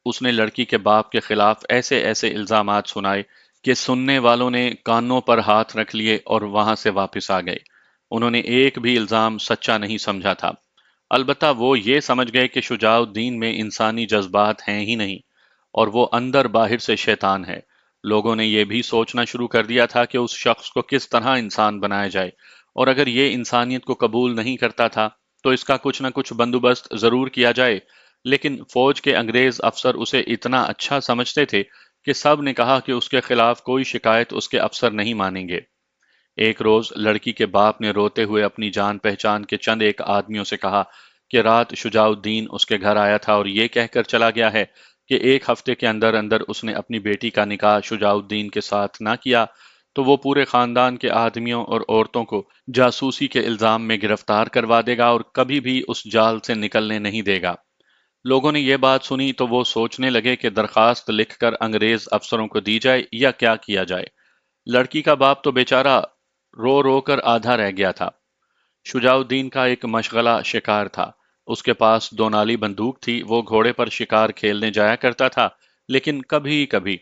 اس نے لڑکی کے باپ کے خلاف ایسے ایسے الزامات سنائے کہ سننے والوں نے کانوں پر ہاتھ رکھ لیے اور وہاں سے واپس آ گئے۔ انہوں نے ایک بھی الزام سچا نہیں سمجھا تھا۔ البتہ وہ یہ سمجھ گئے کہ شجاع الدین میں انسانی جذبات ہیں ہی نہیں اور وہ اندر باہر سے شیطان ہے۔ لوگوں نے یہ بھی سوچنا شروع کر دیا تھا کہ اس شخص کو کس طرح انسان بنایا جائے، اور اگر یہ انسانیت کو قبول نہیں کرتا تھا تو اس کا کچھ نہ کچھ بندوبست ضرور کیا جائے۔ لیکن فوج کے انگریز افسر اسے اتنا اچھا سمجھتے تھے کہ سب نے کہا کہ اس کے خلاف کوئی شکایت اس کے افسر نہیں مانیں گے۔ ایک روز لڑکی کے باپ نے روتے ہوئے اپنی جان پہچان کے چند ایک آدمیوں سے کہا کہ رات شجاع الدین اس کے گھر آیا تھا اور یہ کہہ کر چلا گیا ہے کہ ایک ہفتے کے اندر اندر اس نے اپنی بیٹی کا نکاح شجاع الدین کے ساتھ نہ کیا تو وہ پورے خاندان کے آدمیوں اور عورتوں کو جاسوسی کے الزام میں گرفتار کروا دے گا اور کبھی بھی اس جال سے نکلنے نہیں دے گا۔ لوگوں نے یہ بات سنی تو وہ سوچنے لگے کہ درخواست لکھ کر انگریز افسروں کو دی جائے یا کیا کیا جائے۔ لڑکی کا باپ تو بیچارہ رو رو کر آدھا رہ گیا تھا۔ شجاع الدین کا ایک مشغلہ شکار تھا۔ اس کے پاس دو نالی بندوق تھی۔ وہ گھوڑے پر شکار کھیلنے جایا کرتا تھا، لیکن کبھی کبھی،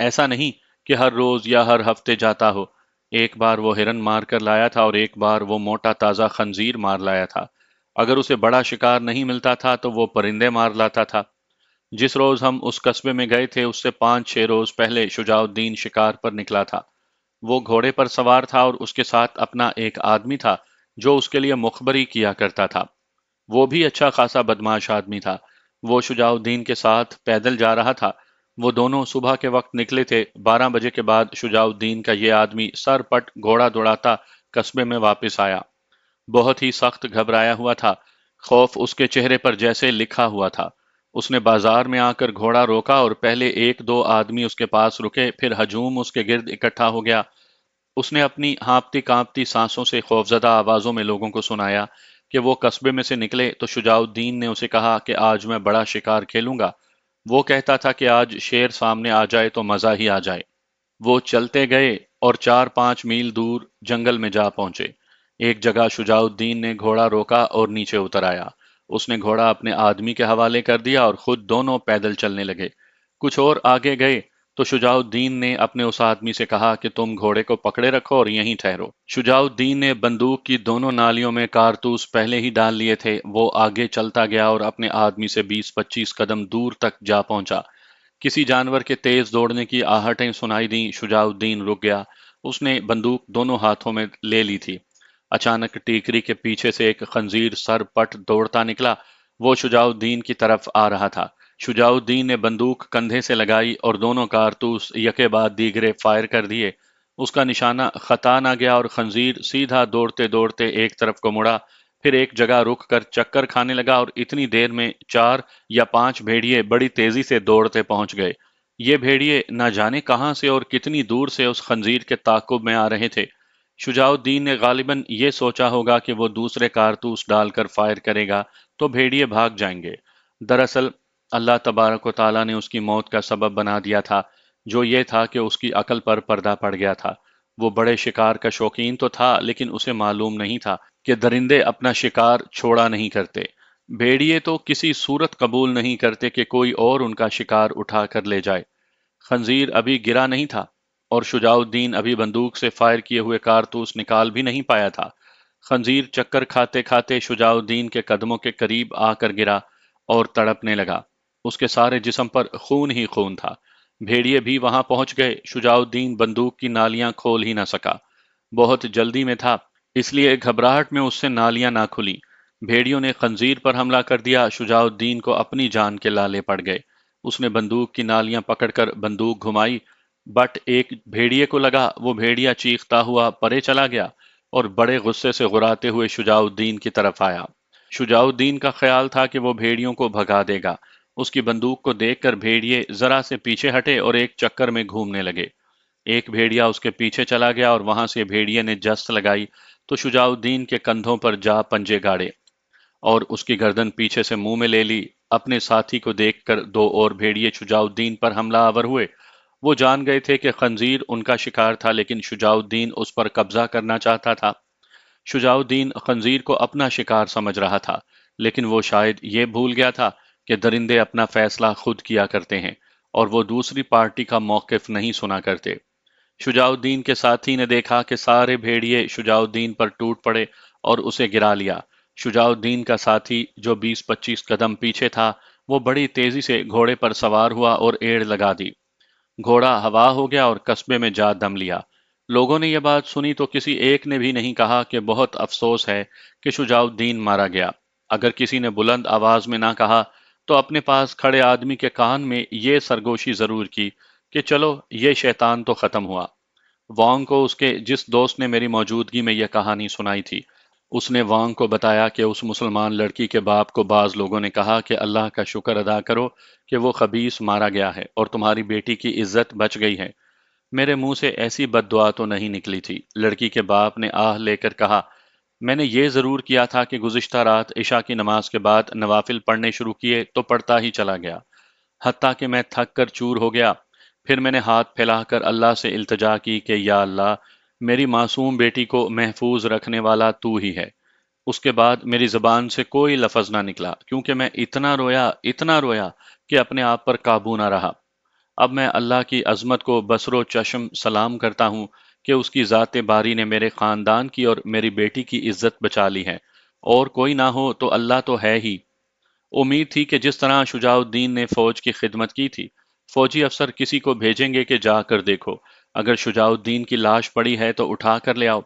ایسا نہیں کہ ہر روز یا ہر ہفتے جاتا ہو۔ ایک بار وہ ہرن مار کر لایا تھا اور ایک بار وہ موٹا تازہ خنزیر مار لایا تھا۔ اگر اسے بڑا شکار نہیں ملتا تھا تو وہ پرندے مار لاتا تھا۔ جس روز ہم اس قصبے میں گئے تھے اس سے 5-6 روز پہلے شجاع الدین شکار پر نکلا تھا۔ وہ گھوڑے پر سوار تھا اور اس کے ساتھ اپنا ایک آدمی تھا جو اس کے لیے مخبری کیا کرتا تھا۔ وہ بھی اچھا خاصا بدماش آدمی تھا۔ وہ شجاع الدین کے ساتھ پیدل جا رہا تھا۔ وہ دونوں صبح کے وقت نکلے تھے۔ 12 بجے کے بعد شجاع الدین کا یہ آدمی سر پٹ گھوڑا دوڑاتا قصبے میں واپس آیا۔ بہت ہی سخت گھبرایا ہوا تھا۔ خوف اس کے چہرے پر جیسے لکھا ہوا تھا۔ اس نے بازار میں آ کر گھوڑا روکا اور پہلے ایک دو آدمی اس کے پاس رکے، پھر ہجوم اس کے گرد اکٹھا ہو گیا۔ اس نے اپنی ہانپتی کانپتی سانسوں سے خوفزدہ آوازوں میں لوگوں کو سنایا کہ وہ قصبے میں سے نکلے تو شجاع الدین نے اسے کہا کہ آج میں بڑا شکار کھیلوں گا۔ وہ کہتا تھا کہ آج شیر سامنے آ جائے تو مزہ ہی آ جائے۔ وہ چلتے گئے اور 4-5 میل دور جنگل میں جا پہنچے۔ ایک جگہ شجاع الدین نے گھوڑا روکا اور نیچے اتر آیا۔ اس نے گھوڑا اپنے آدمی کے حوالے کر دیا اور خود دونوں پیدل چلنے لگے۔ کچھ اور آگے گئے تو شجاع الدین نے اپنے اس آدمی سے کہا کہ تم گھوڑے کو پکڑے رکھو اور یہیں ٹھہرو۔ شجاع الدین نے بندوق کی دونوں نالیوں میں کارتوس پہلے ہی ڈال لیے تھے۔ وہ آگے چلتا گیا اور اپنے آدمی سے 20-25 قدم دور تک جا پہنچا۔ کسی جانور کے تیز دوڑنے کی آہٹیں سنائی دیں۔ شجاع الدین رک گیا۔ اس نے بندوق دونوں ہاتھوں میں لے لی تھی۔ اچانک ٹیکری کے پیچھے سے ایک خنزیر سر پٹ دوڑتا نکلا۔ وہ شجاع الدین کی طرف آ رہا تھا۔ شجاع الدین نے بندوق کندھے سے لگائی اور دونوں کارتوس یکے بعد دیگرے فائر کر دیے۔ اس کا نشانہ خطا نہ گیا اور خنزیر سیدھا دوڑتے دوڑتے ایک طرف کو مڑا، پھر ایک جگہ رک کر چکر کھانے لگا اور اتنی دیر میں 4 یا 5 بھیڑیے بڑی تیزی سے دوڑتے پہنچ گئے۔ یہ بھیڑیے نہ جانے کہاں سے اور کتنی دور سے اس خنزیر کے تعاقب میں آ رہے تھے۔ شجاع الدین نے غالباً یہ سوچا ہوگا کہ وہ دوسرے کارتوس ڈال کر فائر کرے گا تو بھیڑیے بھاگ جائیں گے۔ دراصل اللہ تبارک و تعالیٰ نے اس کی موت کا سبب بنا دیا تھا، جو یہ تھا کہ اس کی عقل پر پردہ پڑ گیا تھا۔ وہ بڑے شکار کا شوقین تو تھا، لیکن اسے معلوم نہیں تھا کہ درندے اپنا شکار چھوڑا نہیں کرتے۔ بھیڑیے تو کسی صورت قبول نہیں کرتے کہ کوئی اور ان کا شکار اٹھا کر لے جائے۔ خنزیر ابھی گرا نہیں تھا اور شجاع الدین ابھی بندوق سے فائر کیے ہوئے کارتوس نکال بھی نہیں پایا تھا۔ خنزیر چکر کھاتے کھاتے شجاع الدین کے قدموں کے قریب آ کر گرا اور تڑپنے لگا۔ اس کے سارے جسم پر خون ہی خون تھا۔ بھیڑیے بھی وہاں پہنچ گئے۔ شجاع الدین بندوق کی نالیاں کھول ہی نہ سکا، بہت جلدی میں تھا، اس لیے گھبراہٹ میں اس سے نالیاں نہ کھلی۔ بھیڑیوں نے خنزیر پر حملہ کر دیا۔ شجاع الدین کو اپنی جان کے لالے پڑ گئے۔ اس نے بندوق کی نالیاں پکڑ کر بندوق گھمائی، بٹ ایک بھیڑیے کو لگا۔ وہ بھیڑیا چیختا ہوا پرے چلا گیا اور بڑے غصے سے غراتے ہوئے شجاع الدین کی طرف آیا۔ شجاع الدین کا خیال تھا کہ وہ بھیڑیوں کو بھگا دے گا۔ اس کی بندوق کو دیکھ کر بھیڑیے ذرا سے پیچھے ہٹے اور ایک چکر میں گھومنے لگے۔ ایک بھیڑیا اس کے پیچھے چلا گیا اور وہاں سے بھیڑیے نے جست لگائی تو شجاع الدین کے کندھوں پر جا پنجے گاڑے اور اس کی گردن پیچھے سے منہ میں لے لی۔ اپنے ساتھی کو دیکھ کر دو اور بھیڑیے شجاع الدین پر حملہ آور ہوئے۔ وہ جان گئے تھے کہ خنزیر ان کا شکار تھا، لیکن شجاع الدین اس پر قبضہ کرنا چاہتا تھا۔ شجاع الدین خنزیر کو اپنا شکار سمجھ رہا تھا، لیکن وہ شاید یہ بھول گیا تھا کہ درندے اپنا فیصلہ خود کیا کرتے ہیں اور وہ دوسری پارٹی کا موقف نہیں سنا کرتے۔ شجاع الدین کے ساتھی نے دیکھا کہ سارے بھیڑیے شجاع الدین پر ٹوٹ پڑے اور اسے گرا لیا۔ شجاع الدین کا ساتھی جو 20-25 قدم پیچھے تھا، وہ بڑی تیزی سے گھوڑے پر سوار ہوا اور ایڑ لگا دی۔ گھوڑا ہوا ہو گیا اور قصبے میں جا دم لیا۔ لوگوں نے یہ بات سنی تو کسی ایک نے بھی نہیں کہا کہ بہت افسوس ہے کہ شجاع الدین مارا گیا۔ اگر کسی نے بلند آواز میں نہ کہا تو اپنے پاس کھڑے آدمی کے کان میں یہ سرگوشی ضرور کی کہ چلو یہ شیطان تو ختم ہوا۔ وانگ کو اس کے جس دوست نے میری موجودگی میں یہ کہانی سنائی تھی، اس نے وانگ کو بتایا کہ اس مسلمان لڑکی کے باپ کو بعض لوگوں نے کہا کہ اللہ کا شکر ادا کرو کہ وہ خبیث مارا گیا ہے اور تمہاری بیٹی کی عزت بچ گئی ہے۔ میرے منہ سے ایسی بد دعا تو نہیں نکلی تھی۔ لڑکی کے باپ نے آہ لے کر کہا، میں نے یہ ضرور کیا تھا کہ گزشتہ رات عشاء کی نماز کے بعد نوافل پڑھنے شروع کیے تو پڑھتا ہی چلا گیا، حتیٰ کہ میں تھک کر چور ہو گیا۔ پھر میں نے ہاتھ پھیلا کر اللہ سے التجا کی کہ یا اللہ، میری معصوم بیٹی کو محفوظ رکھنے والا تو ہی ہے۔ اس کے بعد میری زبان سے کوئی لفظ نہ نکلا، کیونکہ میں اتنا رویا کہ اپنے آپ پر قابو نہ رہا۔ اب میں اللہ کی عظمت کو بصر و چشم سلام کرتا ہوں کہ اس کی ذات باری نے میرے خاندان کی اور میری بیٹی کی عزت بچا لی ہے، اور کوئی نہ ہو تو اللہ تو ہے ہی۔ امید تھی کہ جس طرح شجاع الدین نے فوج کی خدمت کی تھی، فوجی افسر کسی کو بھیجیں گے کہ جا کر دیکھو، اگر شجاع الدین کی لاش پڑی ہے تو اٹھا کر لے آؤ۔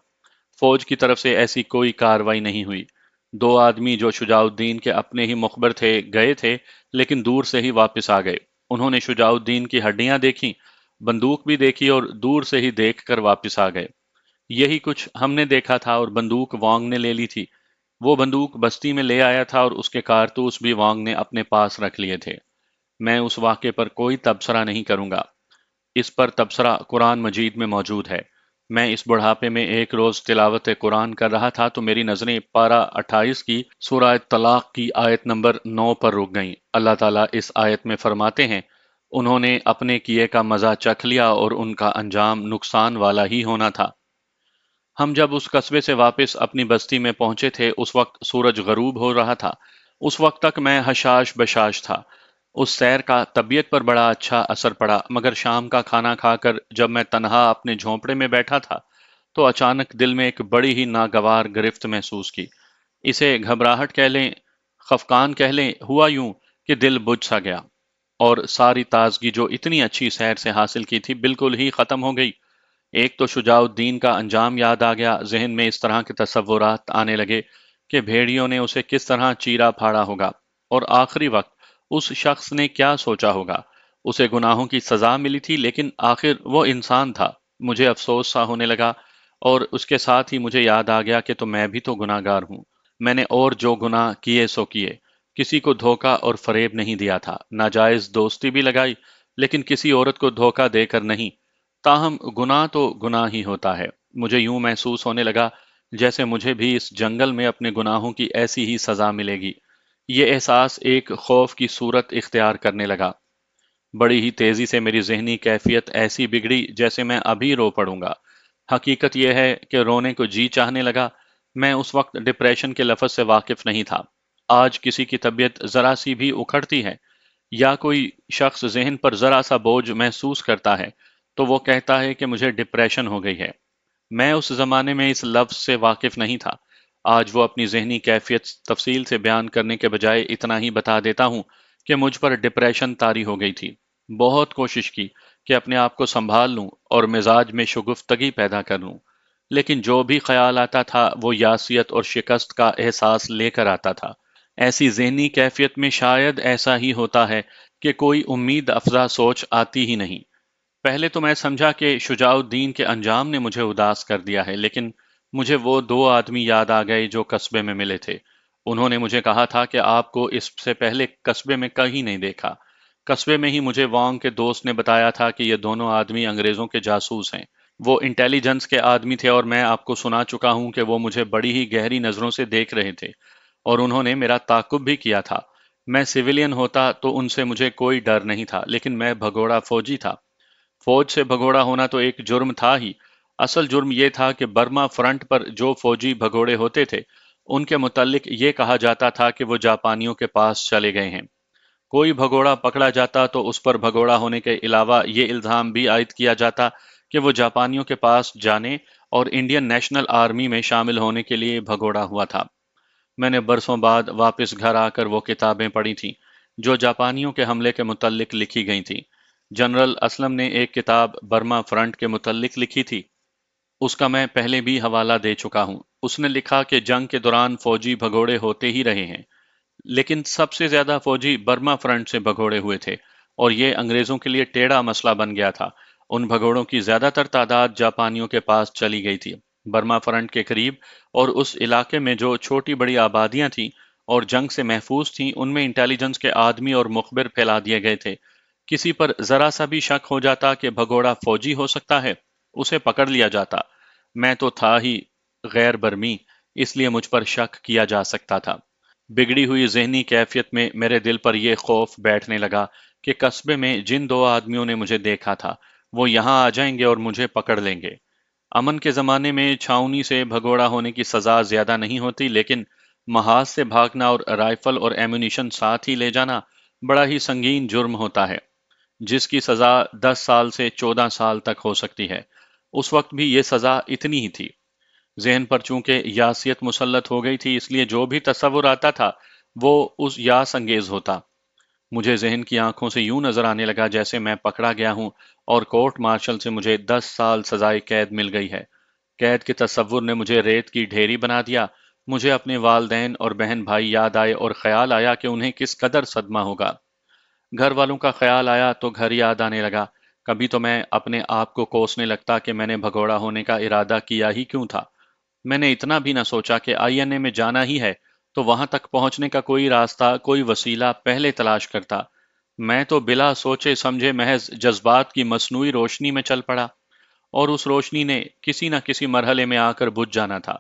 فوج کی طرف سے ایسی کوئی کاروائی نہیں ہوئی۔ دو آدمی جو شجاع الدین کے اپنے ہی مخبر تھے گئے تھے، لیکن دور سے ہی واپس آ گئے۔ انہوں نے شجاع الدین کی ہڈیاں دیکھیں، بندوق بھی دیکھی اور دور سے ہی دیکھ کر واپس آ گئے۔ یہی کچھ ہم نے دیکھا تھا اور بندوق وانگ نے لے لی تھی۔ وہ بندوق بستی میں لے آیا تھا اور اس کے کارتوس بھی وانگ نے اپنے پاس رکھ لیے تھے۔ میں اس واقعے پر کوئی تبصرہ نہیں کروں گا، اس پر تبصرہ قرآن مجید میں موجود ہے۔ میں اس بڑھاپے میں ایک روز تلاوت قرآن کر رہا تھا تو میری نظریں پارہ 28 کی سورہ طلاق کی آیت نمبر 9 پر رک گئیں۔ اللہ تعالیٰ اس آیت میں فرماتے ہیں، انہوں نے اپنے کیے کا مزہ چکھ لیا اور ان کا انجام نقصان والا ہی ہونا تھا۔ ہم جب اس قصبے سے واپس اپنی بستی میں پہنچے تھے، اس وقت سورج غروب ہو رہا تھا۔ اس وقت تک میں حشاش بشاش تھا۔ اس سیر کا طبیعت پر بڑا اچھا اثر پڑا، مگر شام کا کھانا کھا کر جب میں تنہا اپنے جھونپڑے میں بیٹھا تھا تو اچانک دل میں ایک بڑی ہی ناگوار گرفت محسوس کی۔ اسے گھبراہٹ کہہ لیں، خفقان کہہ لیں، ہوا یوں کہ دل بجھ سا گیا اور ساری تازگی جو اتنی اچھی سیر سے حاصل کی تھی بالکل ہی ختم ہو گئی۔ ایک تو شجاع الدین کا انجام یاد آ گیا، ذہن میں اس طرح کے تصورات آنے لگے کہ بھیڑیوں نے اسے کس طرح چیرا پھاڑا ہوگا، اور آخری وقت اس شخص نے کیا سوچا ہوگا۔ اسے گناہوں کی سزا ملی تھی، لیکن آخر وہ انسان تھا۔ مجھے افسوس سا ہونے لگا اور اس کے ساتھ ہی مجھے یاد آ گیا کہ تو میں بھی تو گناہ گار ہوں۔ میں نے اور جو گناہ کیے سو کیے، کسی کو دھوکہ اور فریب نہیں دیا تھا، ناجائز دوستی بھی لگائی لیکن کسی عورت کو دھوکہ دے کر نہیں۔ تاہم گناہ تو گناہ ہی ہوتا ہے۔ مجھے یوں محسوس ہونے لگا جیسے مجھے بھی اس جنگل میں اپنے گناہوں کی ایسی ہی سزا ملے گی۔ یہ احساس ایک خوف کی صورت اختیار کرنے لگا۔ بڑی ہی تیزی سے میری ذہنی کیفیت ایسی بگڑی جیسے میں ابھی رو پڑوں گا۔ حقیقت یہ ہے کہ رونے کو جی چاہنے لگا۔ میں اس وقت ڈپریشن کے لفظ سے واقف نہیں تھا۔ آج کسی کی طبیعت ذرا سی بھی اکھڑتی ہے یا کوئی شخص ذہن پر ذرا سا بوجھ محسوس کرتا ہے تو وہ کہتا ہے کہ مجھے ڈپریشن ہو گئی ہے۔ میں اس زمانے میں اس لفظ سے واقف نہیں تھا۔ آج وہ اپنی ذہنی کیفیت تفصیل سے بیان کرنے کے بجائے اتنا ہی بتا دیتا ہوں کہ مجھ پر ڈپریشن طاری ہو گئی تھی۔ بہت کوشش کی کہ اپنے آپ کو سنبھال لوں اور مزاج میں شگفتگی پیدا کر لوں، لیکن جو بھی خیال آتا تھا وہ یاسیت اور شکست کا احساس لے کر آتا تھا۔ ایسی ذہنی کیفیت میں شاید ایسا ہی ہوتا ہے کہ کوئی امید افزا سوچ آتی ہی نہیں۔ پہلے تو میں سمجھا کہ شجاع الدین کے انجام نے مجھے اداس کر دیا ہے، لیکن مجھے وہ دو آدمی یاد آ گئے جو قصبے میں ملے تھے۔ انہوں نے مجھے کہا تھا کہ آپ کو اس سے پہلے قصبے میں کہیں نہیں دیکھا۔ قصبے میں ہی مجھے وانگ کے دوست نے بتایا تھا کہ یہ دونوں آدمی انگریزوں کے جاسوس ہیں۔ وہ انٹیلیجنس کے آدمی تھے اور میں آپ کو سنا چکا ہوں کہ وہ مجھے بڑی ہی گہری نظروں سے دیکھ رہے تھے اور انہوں نے میرا تعاقب بھی کیا تھا۔ میں سویلین ہوتا تو ان سے مجھے کوئی ڈر نہیں تھا، لیکن میں بھگوڑا فوجی تھا۔ فوج سے بھگوڑا ہونا تو ایک جرم تھا ہی۔ اصل جرم یہ تھا کہ برما فرنٹ پر جو فوجی بھگوڑے ہوتے تھے ان کے متعلق یہ کہا جاتا تھا کہ وہ جاپانیوں کے پاس چلے گئے ہیں۔ کوئی بھگوڑا پکڑا جاتا تو اس پر بھگوڑا ہونے کے علاوہ یہ الزام بھی عائد کیا جاتا کہ وہ جاپانیوں کے پاس جانے اور انڈین نیشنل آرمی میں شامل ہونے کے لیے بھگوڑا ہوا تھا۔ میں نے برسوں بعد واپس گھر آ کر وہ کتابیں پڑھی تھیں جو جاپانیوں کے حملے کے متعلق لکھی گئی تھیں۔ جنرل اسلم نے ایک کتاب برما فرنٹ کے متعلق لکھی تھی، اس کا میں پہلے بھی حوالہ دے چکا ہوں۔ اس نے لکھا کہ جنگ کے دوران فوجی بھگوڑے ہوتے ہی رہے ہیں، لیکن سب سے زیادہ فوجی برما فرنٹ سے بھگوڑے ہوئے تھے اور یہ انگریزوں کے لیے ٹیڑھا مسئلہ بن گیا تھا۔ ان بھگوڑوں کی زیادہ تر تعداد جاپانیوں کے پاس چلی گئی تھی۔ برما فرنٹ کے قریب اور اس علاقے میں جو چھوٹی بڑی آبادیاں تھیں اور جنگ سے محفوظ تھیں ان میں انٹیلیجنس کے آدمی اور مخبر پھیلا دیے گئے تھے۔ کسی پر ذرا سا بھی شک ہو جاتا کہ بھگوڑا فوجی ہو سکتا ہے، اسے پکڑ لیا جاتا۔ میں تو تھا ہی غیر برمی، اس لیے مجھ پر شک کیا جا سکتا تھا۔ بگڑی ہوئی ذہنی کیفیت میں میرے دل پر یہ خوف بیٹھنے لگا کہ قصبے میں جن دو آدمیوں نے مجھے دیکھا تھا وہ یہاں آ جائیں گے اور مجھے پکڑ لیں گے۔ امن کے زمانے میں چھاؤنی سے بھگوڑا ہونے کی سزا زیادہ نہیں ہوتی، لیکن محاذ سے بھاگنا اور رائفل اور ایمونیشن ساتھ ہی لے جانا بڑا ہی سنگین جرم ہوتا ہے، جس کی سزا 10 سال سے 14 سال تک ہو سکتی ہے۔ اس وقت بھی یہ سزا اتنی ہی تھی۔ ذہن پر چونکہ یاسیت مسلط ہو گئی تھی، اس لیے جو بھی تصور آتا تھا وہ اس یاس انگیز ہوتا۔ مجھے ذہن کی آنکھوں سے یوں نظر آنے لگا جیسے میں پکڑا گیا ہوں اور کورٹ مارشل سے مجھے 10 سال سزائے قید مل گئی ہے۔ قید کے تصور نے مجھے ریت کی ڈھیری بنا دیا۔ مجھے اپنے والدین اور بہن بھائی یاد آئے اور خیال آیا کہ انہیں کس قدر صدمہ ہوگا۔ گھر والوں کا خیال آیا تو گھر یاد آنے لگا۔ کبھی تو میں اپنے آپ کو کوسنے لگتا کہ میں نے بھگوڑا ہونے کا ارادہ کیا ہی کیوں تھا۔ میں نے اتنا بھی نہ سوچا کہ آئی این اے میں جانا ہی ہے تو وہاں تک پہنچنے کا کوئی راستہ، کوئی وسیلہ پہلے تلاش کرتا۔ میں تو بلا سوچے سمجھے محض جذبات کی مصنوعی روشنی میں چل پڑا، اور اس روشنی نے کسی نہ کسی مرحلے میں آ کر بجھ جانا تھا۔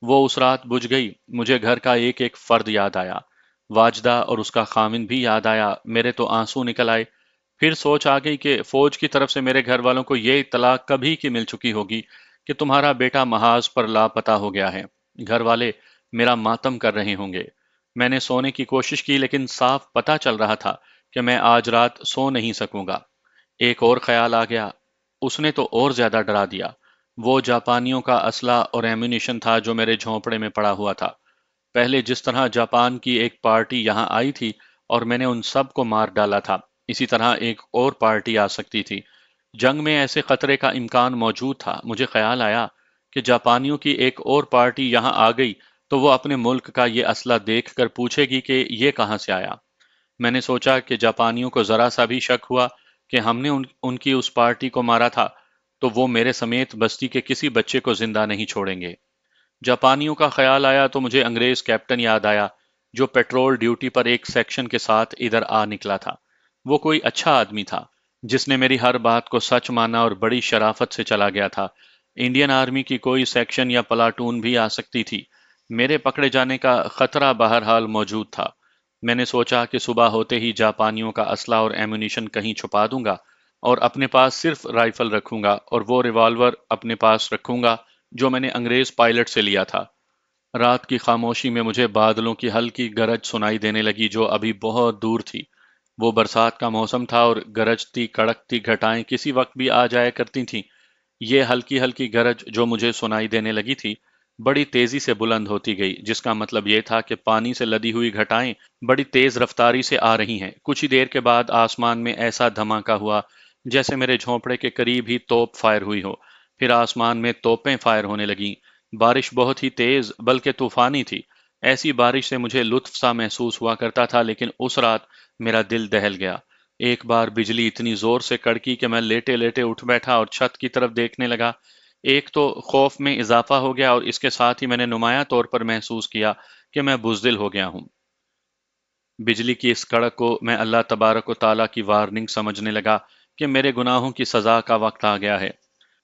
وہ اس رات بجھ گئی۔ مجھے گھر کا ایک ایک فرد یاد آیا، واجدہ اور اس کا خاوند بھی یاد آیا۔ میرے تو آنسو نکل آئے۔ پھر سوچ آ گئی کہ فوج کی طرف سے میرے گھر والوں کو یہ اطلاع کبھی کی مل چکی ہوگی کہ تمہارا بیٹا محاذ پر لاپتہ ہو گیا ہے۔ گھر والے میرا ماتم کر رہے ہوں گے۔ میں نے سونے کی کوشش کی لیکن صاف پتہ چل رہا تھا کہ میں آج رات سو نہیں سکوں گا۔ ایک اور خیال آ گیا، اس نے تو اور زیادہ ڈرا دیا۔ وہ جاپانیوں کا اسلحہ اور ایمونیشن تھا جو میرے جھونپڑے میں پڑا ہوا تھا۔ پہلے جس طرح جاپان کی ایک پارٹی یہاں آئی تھی اور میں نے ان سب کو مار ڈالا تھا، اسی طرح ایک اور پارٹی آ سکتی تھی۔ جنگ میں ایسے خطرے کا امکان موجود تھا۔ مجھے خیال آیا کہ جاپانیوں کی ایک اور پارٹی یہاں آ گئی تو وہ اپنے ملک کا یہ اسلحہ دیکھ کر پوچھے گی کہ یہ کہاں سے آیا۔ میں نے سوچا کہ جاپانیوں کو ذرا سا بھی شک ہوا کہ ہم نے ان کی اس پارٹی کو مارا تھا تو وہ میرے سمیت بستی کے کسی بچے کو زندہ نہیں چھوڑیں گے۔ جاپانیوں کا خیال آیا تو مجھے انگریز کیپٹن یاد آیا جو پیٹرول ڈیوٹی پر ایک سیکشن کے ساتھ ادھر آ نکلا تھا۔ وہ کوئی اچھا آدمی تھا جس نے میری ہر بات کو سچ مانا اور بڑی شرافت سے چلا گیا تھا۔ انڈین آرمی کی کوئی سیکشن یا پلاٹون بھی آ سکتی تھی۔ میرے پکڑے جانے کا خطرہ بہرحال موجود تھا۔ میں نے سوچا کہ صبح ہوتے ہی جاپانیوں کا اسلحہ اور ایمونیشن کہیں چھپا دوں گا اور اپنے پاس صرف رائفل رکھوں گا اور وہ ریوالور اپنے پاس رکھوں گا جو میں نے انگریز پائلٹ سے لیا تھا۔ رات کی خاموشی میں مجھے بادلوں کی ہلکی گرج سنائی دینے لگی جو ابھی بہت دور تھی۔ وہ برسات کا موسم تھا اور گرجتی کڑکتی گھٹائیں کسی وقت بھی آ جایا کرتی تھیں۔ یہ ہلکی ہلکی گرج جو مجھے سنائی دینے لگی تھی بڑی تیزی سے بلند ہوتی گئی، جس کا مطلب یہ تھا کہ پانی سے لدی ہوئی گھٹائیں بڑی تیز رفتاری سے آ رہی ہیں۔ کچھ ہی دیر کے بعد آسمان میں ایسا دھماکہ ہوا جیسے میرے جھونپڑے کے قریب ہی توپ فائر ہوئی ہو۔ پھر آسمان میں توپیں فائر ہونے لگیں۔ بارش بہت ہی تیز بلکہ طوفانی تھی۔ ایسی بارش سے مجھے لطف سا محسوس ہوا کرتا تھا، لیکن اس رات میرا دل دہل گیا۔ ایک بار بجلی اتنی زور سے کڑکی کہ میں لیٹے لیٹے اٹھ بیٹھا اور چھت کی طرف دیکھنے لگا۔ ایک تو خوف میں اضافہ ہو گیا اور اس کے ساتھ ہی میں نے نمایاں طور پر محسوس کیا کہ میں بزدل ہو گیا ہوں۔ بجلی کی اس کڑک کو میں اللہ تبارک و تعالیٰ کی وارننگ سمجھنے لگا کہ میرے گناہوں کی سزا کا وقت آ گیا ہے۔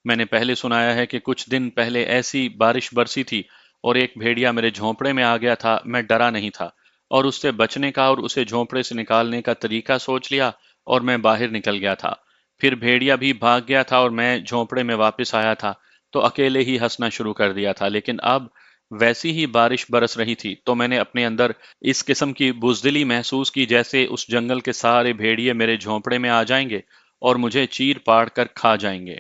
میں نے پہلے سنایا ہے کہ کچھ دن پہلے ایسی بارش برسی تھی اور ایک بھیڑیا میرے جھونپڑے میں آ گیا تھا۔ میں ڈرا نہیں تھا اور اس سے بچنے کا اور اسے جھونپڑے سے نکالنے کا طریقہ سوچ لیا اور میں باہر نکل گیا تھا۔ پھر بھیڑیا بھی بھاگ گیا تھا اور میں جھونپڑے میں واپس آیا تھا تو اکیلے ہی ہنسنا شروع کر دیا تھا، لیکن اب ویسی ہی بارش برس رہی تھی تو میں نے اپنے اندر اس قسم کی بزدلی محسوس کی جیسے اس جنگل کے سارے بھیڑیے میرے جھونپڑے میں آ جائیں گے اور مجھے چیر پاڑ کر کھا جائیں گے۔